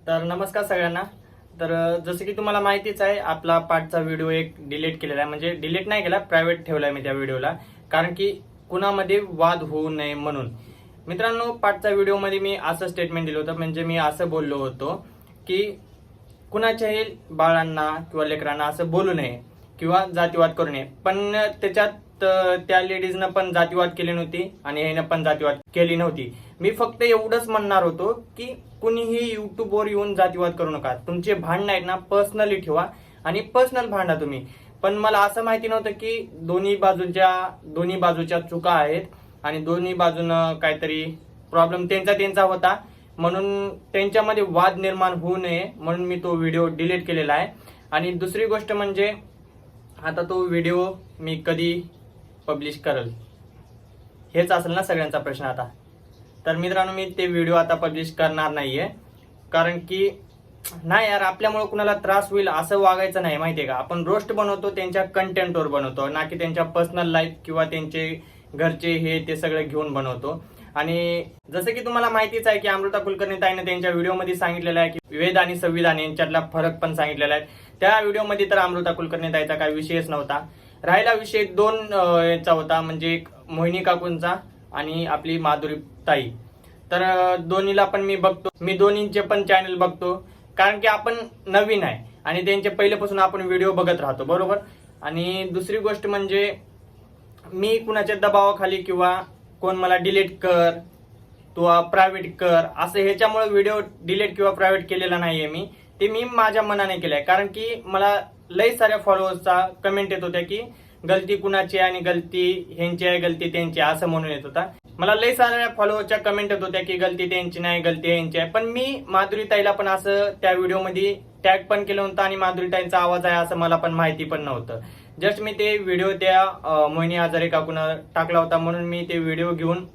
तर नमस्कार सगळ्यांना। तर जसं की तुम्हाला माहितीच आहे, आपला पाठचा व्हिडिओ एक डिलीट केलेला आहे, म्हणजे डिलीट नाही केला, प्रायव्हेट ठेवलाय मी त्या व्हिडिओला, कारण की कुणामध्ये वाद होऊ नये म्हणून। मित्रांनो, पाठचा व्हिडिओमध्ये मी असं स्टेटमेंट दिलं होतं, म्हणजे मी असं बोललो होतो की कुणाच्याही बाळांना किंवा लेकरांना असं बोलू नये किंवा जातीवाद करू नये। पण त्याच्यात त्या लेडीजनं पण जातीवाद केली नव्हती आणि ह्यानं पण जातीवाद केली नव्हती। मी फक्त एवढंच म्हणणार होतो की कुणीही युट्यूबवर येऊन जातीवाद करू नका। तुमचे भांडण आहेत ना, पर्सनली ठेवा आणि पर्सनल भांडा तुम्ही। पण मला असं माहिती नव्हतं की दोन्ही बाजूच्या चुका आहेत आणि दोन्ही बाजूनं काहीतरी प्रॉब्लेम त्यांचा होता, म्हणून त्यांच्यामध्ये वाद निर्माण होऊ नये म्हणून मी तो व्हिडिओ डिलीट केलेला आहे। आणि दुसरी गोष्ट म्हणजे आता तो व्हिडिओ मी कधी पब्लिश करेल हेच असेल ना सगळ्यांचा प्रश्न आता। तर मित्रांनो, मी ते व्हिडिओ आता पब्लिश करणार नाहीये, कारण की नाही यार, आपल्यामुळे कुणाला त्रास होईल असं वागायचं नाही, माहितीये का। आपण रोस्ट बनवतो त्यांच्या कंटेंटवर बनवतो, ना की त्यांच्या पर्सनल लाईफ किंवा त्यांचे घरचे हे ते सगळं घेऊन बनवतो। आणि जसं की तुम्हाला माहितीच आहे की अमृता कुलकर्णी ताईने त्यांच्या व्हिडिओमध्ये सांगितलेलं आहे की वेद आणि संविधान यांच्यातला फरक पण सांगितलेला आहे। त्या व्हिडिओमध्ये तर अमृता कुलकर्णी ताईचा काही विषयच नव्हता। राहिला विषय दोन याचा होता, म्हणजे एक मोहिनी काकूंचा आणि आपली माधुरी ताई। तर दोन्हीला पण मी बघतो, मी दोन्हींचे पण चॅनल बघतो, कारण की आपण नवीन आहे आणि त्यांचे पहिल्यापासून आपण व्हिडिओ बघत राहतो, बरोबर। आणि दुसरी गोष्ट म्हणजे मी कुणाच्या दबावाखाली किंवा कोण मला डिलीट कर किंवा प्रायव्हेट कर असं ह्याच्यामुळे व्हिडिओ डिलीट किंवा प्रायव्हेट केलेला नाहीये मी। ते मी माझ्या मनाने केलंय, कारण की मला लई साऱ्या फॉलोअर्सचा कमेंट येत होत्या की गलती कुणाची आणि गलती ह्यांची आहे, गलती त्यांची असं म्हणून येत होता। मला लई साऱ्या फॉलोअर्सच्या कमेंट येत होत्या की गलती त्यांची नाही, गलती ह्यांची आहे। पण मी माधुरी ताईला पण असं त्या व्हिडिओमध्ये टॅग पण केलं होतं आणि माधुरी ताईंचा आवाज आहे असं मला पण माहिती पण नव्हतं। जस्ट मी ते व्हिडिओ त्या मोहिनी आजारे काकूनं टाकला होता, म्हणून मी ते व्हिडिओ घेऊन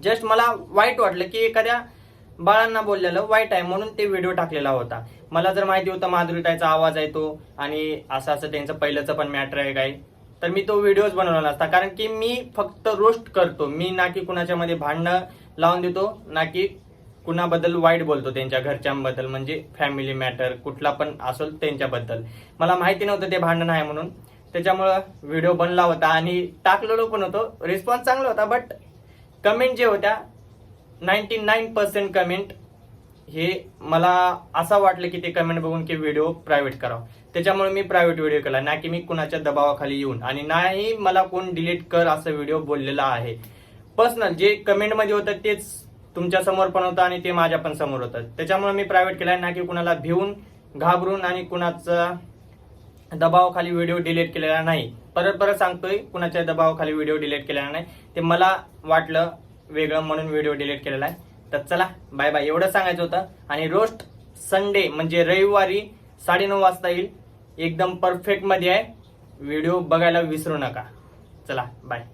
जस्ट मला वाईट वाटलं की एखाद्या बाळांना बोललेलं वाईट आहे म्हणून ते व्हिडिओ टाकलेला होता। मला जर माहिती होतं माधुरी ताईचा आवाज आहे तो आणि असं त्यांचं पहिलंच पण मॅटर आहे काय, तर मी तो व्हिडिओच बनवला नसता। कारण की मी फक्त रोस्ट करतो, मी ना की कुणाच्या मध्ये भांडणं लावून देतो, ना की कुणाबद्दल वाईट बोलतो, त्यांच्या घरच्यांबद्दल, म्हणजे फॅमिली मॅटर कुठला पण असेल त्यांच्याबद्दल। मला माहिती नव्हतं ते भांडण आहे म्हणून, त्याच्यामुळं व्हिडिओ बनला होता आणि टाकलेलो पण होतो। रिस्पॉन्स चांगला होता, बट कमेंट जे होत्या 99% कमेंट हे मला असं वाटलं की ते कमेंट बघून की व्हिडिओ प्रायव्हेट करावं, त्याच्यामुळे मी प्रायव्हेट व्हिडिओ केला, ना की मी कुणाच्या दबावाखाली येऊन, आणि नाही मला कोण डिलीट कर असं व्हिडिओ बोललेला आहे। पर्सनल जे कमेंट मध्ये होतं तेच तुमच्या समोर पण होतं आणि ते माझ्या पण समोर होतं, त्याच्यामुळे मी प्रायव्हेट केलाय, ना की कुणाला भिवून घाबरून आणि कुणाचा दबावाखाली व्हिडिओ डिलीट केलेला नाही। परत सांगतोय, कुणाच्या दबावाखाली व्हिडिओ डिलीट केलेला नाही, ते मला वाटलं वेगळं म्हणून व्हिडिओ डिलीट केलेला आहे। तर चला बाय बाय, एवढं सांगायचं होतं। आणि रोस्ट संडे म्हणजे रविवारी 9:30 वाजता येईल, एकदम परफेक्ट मध्ये आहे, व्हिडिओ बघायला विसरू नका। चला बाय।